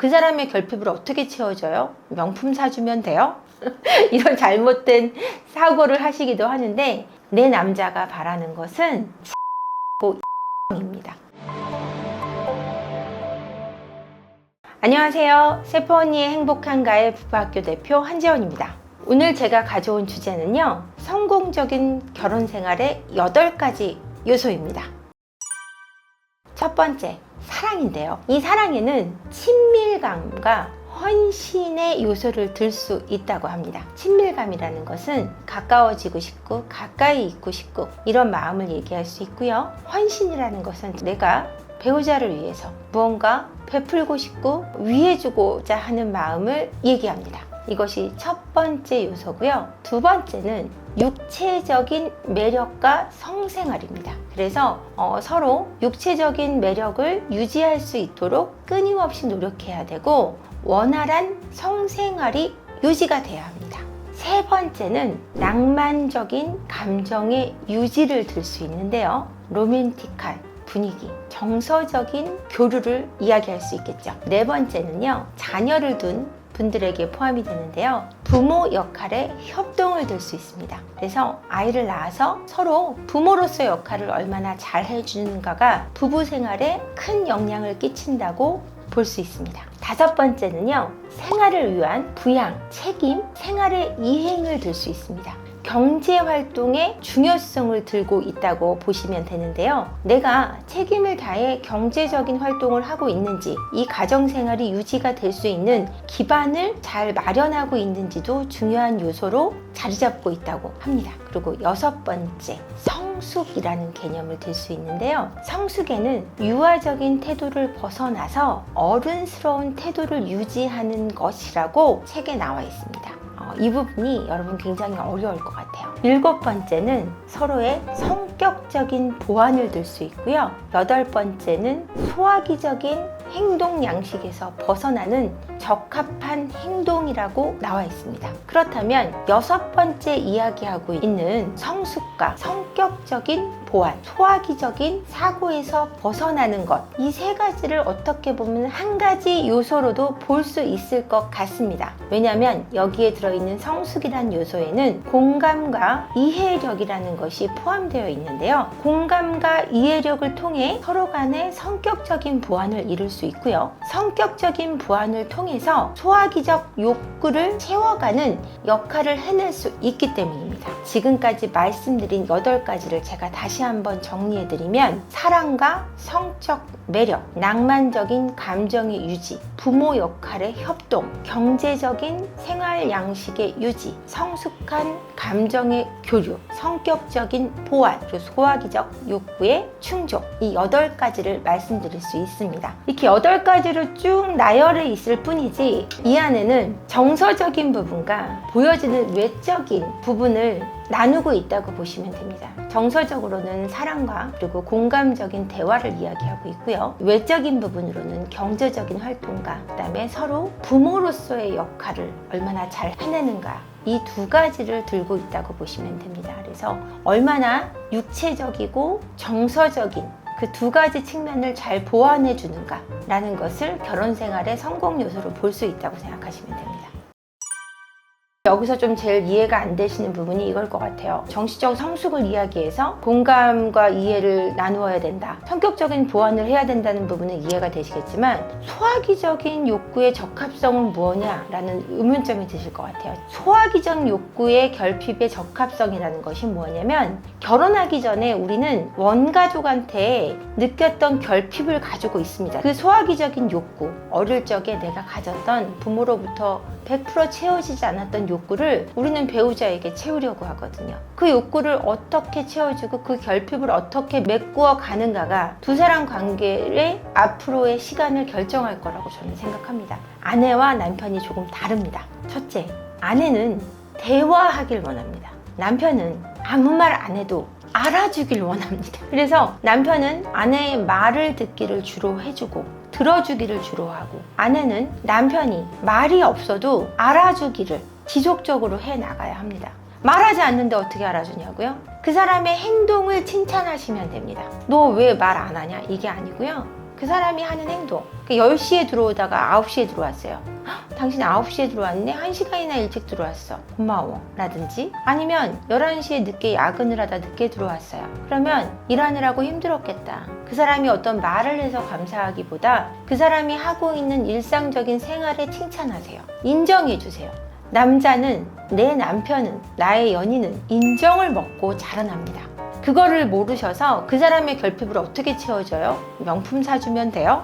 그 사람의 결핍을 어떻게 채워줘요? 명품 사주면 돼요? 이런 잘못된 사고를 하시기도 하는데, 내 남자가 바라는 것은 입니다. 안녕하세요. 세포 언니의 행복한 가을 부부학교 대표 한지원입니다. 오늘 제가 가져온 주제는요, 성공적인 결혼 생활의 8가지 요소입니다. 첫 번째, 사랑인데요. 이 사랑에는 친밀감과 헌신의 요소를 들 수 있다고 합니다. 친밀감이라는 것은 가까워지고 싶고 가까이 있고 싶고 이런 마음을 얘기할 수 있고요. 헌신이라는 것은 내가 배우자를 위해서 무언가 베풀고 싶고 위해주고자 하는 마음을 얘기합니다. 이것이 첫 번째 요소고요. 두 번째는 육체적인 매력과 성생활입니다. 그래서 서로 육체적인 매력을 유지할 수 있도록 끊임없이 노력해야 되고, 원활한 성생활이 유지가 돼야 합니다. 세 번째는 낭만적인 감정의 유지를 들 수 있는데요. 로맨틱한 분위기, 정서적인 교류를 이야기할 수 있겠죠. 네 번째는요, 자녀를 둔 분들에게 포함이 되는데요. 부모 역할에 협동을 들 수 있습니다. 그래서 아이를 낳아서 서로 부모로서의 역할을 얼마나 잘 해주는가가 부부 생활에 큰 영향을 끼친다고 볼 수 있습니다. 다섯 번째는요, 생활을 위한 부양, 책임, 생활의 이행을 들 수 있습니다. 경제활동의 중요성을 들고 있다고 보시면 되는데요. 내가 책임을 다해 경제적인 활동을 하고 있는지, 이 가정생활이 유지가 될 수 있는 기반을 잘 마련하고 있는지도 중요한 요소로 자리 잡고 있다고 합니다. 그리고 여섯 번째, 성숙이라는 개념을 들 수 있는데요. 성숙에는 유아적인 태도를 벗어나서 어른스러운 태도를 유지하는 것이라고 책에 나와 있습니다. 이 부분이 여러분 굉장히 어려울 것 같아요. 일곱 번째는 서로의 성격적인 보완을 들 수 있고요. 여덟 번째는 소화기적인 행동 양식에서 벗어나는 적합한 행동이라고 나와 있습니다. 그렇다면 여섯 번째 이야기하고 있는 성숙과 성격적인 보완, 소화기적인 사고에서 벗어나는 것, 이 세 가지를 어떻게 보면 한 가지 요소로도 볼 수 있을 것 같습니다. 왜냐하면 여기에 들어있는 성숙이라는 요소에는 공감과 이해력이라는 것이 포함되어 있는데요. 공감과 이해력을 통해 서로 간의 성격적인 보완을 이룰 수 있고요. 성격적인 보완을 통해서 소화기적 욕구를 채워가는 역할을 해낼 수 있기 때문입니다. 지금까지 말씀드린 8가지를 제가 다시 한번 정리해드리면, 사랑과 성적 매력, 낭만적인 감정의 유지, 부모 역할의 협동, 경제적인 생활 양식의 유지, 성숙한 감정의 교류, 성격적인 보완, 그리고 소화기적 욕구의 충족, 이 8가지를 말씀드릴 수 있습니다. 이렇게 8가지로 쭉 나열해 있을 뿐이지, 이 안에는 정서적인 부분과 보여지는 외적인 부분을 나누고 있다고 보시면 됩니다. 정서적으로는 사랑과 그리고 공감적인 대화를 이야기하고 있고요. 외적인 부분으로는 경제적인 활동과 그다음에 서로 부모로서의 역할을 얼마나 잘 해내는가, 이 2가지를 들고 있다고 보시면 됩니다. 그래서 얼마나 육체적이고 정서적인 그 2가지 측면을 잘 보완해 주는가 라는 것을 결혼 생활의 성공 요소로 볼 수 있다고 생각하시면 됩니다. 여기서 좀 제일 이해가 안 되시는 부분이 이걸 것 같아요. 정신적 성숙을 이야기해서 공감과 이해를 나누어야 된다, 성격적인 보완을 해야 된다는 부분은 이해가 되시겠지만, 소화기적인 욕구의 적합성은 무엇냐라는 의문점이 드실 것 같아요. 소화기적 욕구의 결핍의 적합성이라는 것이 뭐냐면, 결혼하기 전에 우리는 원가족한테 느꼈던 결핍을 가지고 있습니다. 그 소화기적인 욕구, 어릴 적에 내가 가졌던 부모로부터 100% 채워지지 않았던 욕구를 우리는 배우자에게 채우려고 하거든요. 그 욕구를 어떻게 채워주고 그 결핍을 어떻게 메꾸어 가는가가 두 사람 관계의 앞으로의 시간을 결정할 거라고 저는 생각합니다. 아내와 남편이 조금 다릅니다. 첫째, 아내는 대화하길 원합니다. 남편은 아무 말 안 해도 알아주길 원합니다. 그래서 남편은 아내의 말을 듣기를 주로 해주고 들어주기를 주로 하고, 아내는 남편이 말이 없어도 알아주기를 지속적으로 해 나가야 합니다. 말하지 않는데 어떻게 알아주냐고요? 그 사람의 행동을 칭찬하시면 됩니다. 너 왜 말 안 하냐? 이게 아니고요. 그 사람이 하는 행동. 10시에 들어오다가 9시에 들어왔어요. 당신 9시에 들어왔네? 1시간이나 일찍 들어왔어. 고마워. 라든지 아니면 11시에 늦게 야근을 하다 늦게 들어왔어요. 그러면 일하느라고 힘들었겠다. 그 사람이 어떤 말을 해서 감사하기보다 그 사람이 하고 있는 일상적인 생활에 칭찬하세요. 인정해 주세요. 남자는, 내 남편은, 나의 연인은 인정을 먹고 자라납니다. 그거를 모르셔서 그 사람의 결핍을 어떻게 채워줘요? 명품 사주면 돼요?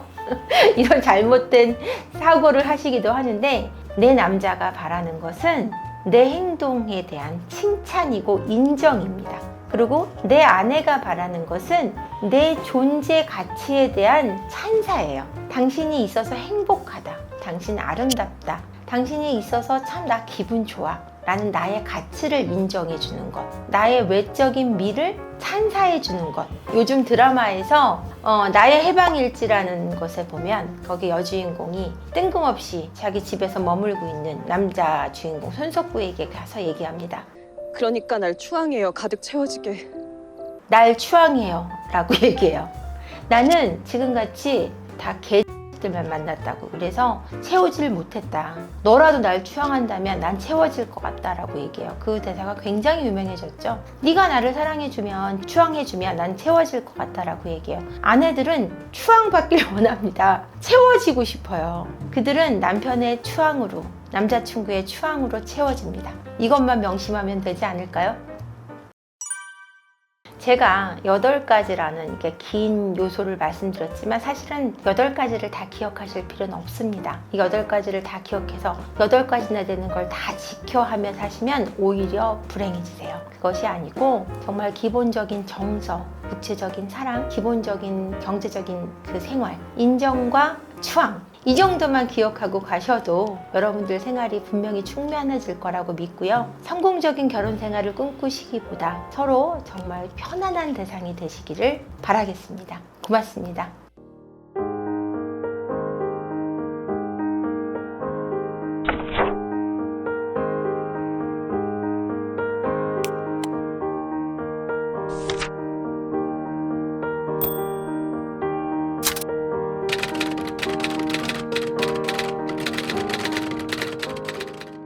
이런 잘못된 사고를 하시기도 하는데, 내 남자가 바라는 것은 내 행동에 대한 칭찬이고 인정입니다. 그리고 내 아내가 바라는 것은 내 존재 가치에 대한 찬사예요. 당신이 있어서 행복하다. 당신 아름답다. 당신이 있어서 참 나 기분 좋아. 라는 나의 가치를 인정해 주는 것, 나의 외적인 미를 찬사해 주는 것. 요즘 드라마에서 나의 해방일지라는 것에 보면 거기 여주인공이 뜬금없이 자기 집에서 머물고 있는 남자 주인공 손석구에게 가서 얘기합니다. 그러니까 날 추앙해요. 가득 채워지게. 날 추앙해요 라고 얘기해요. 나는 지금같이 다 개들만 만났다고. 그래서 채워질 못했다. 너라도 날 추앙한다면 난 채워질 것 같다 라고 얘기해요. 그 대사가 굉장히 유명해졌죠. 네가 나를 사랑해주면, 추앙해주면 난 채워질 것 같다 라고 얘기해요. 아내들은 추앙받기를 원합니다. 채워지고 싶어요. 그들은 남편의 추앙으로, 남자친구의 추앙으로 채워집니다. 이것만 명심하면 되지 않을까요? 제가 8가지라는 이렇게 긴 요소를 말씀드렸지만 사실은 8가지를 다 기억하실 필요는 없습니다. 이 8가지를 다 기억해서 8가지나 되는 걸 다 지켜하며 사시면 오히려 불행해지세요. 그것이 아니고 정말 기본적인 정서, 구체적인 사랑, 기본적인 경제적인 그 생활, 인정과 추앙, 이 정도만 기억하고 가셔도 여러분들 생활이 분명히 충만해질 거라고 믿고요. 성공적인 결혼 생활을 꿈꾸시기보다 서로 정말 편안한 대상이 되시기를 바라겠습니다. 고맙습니다.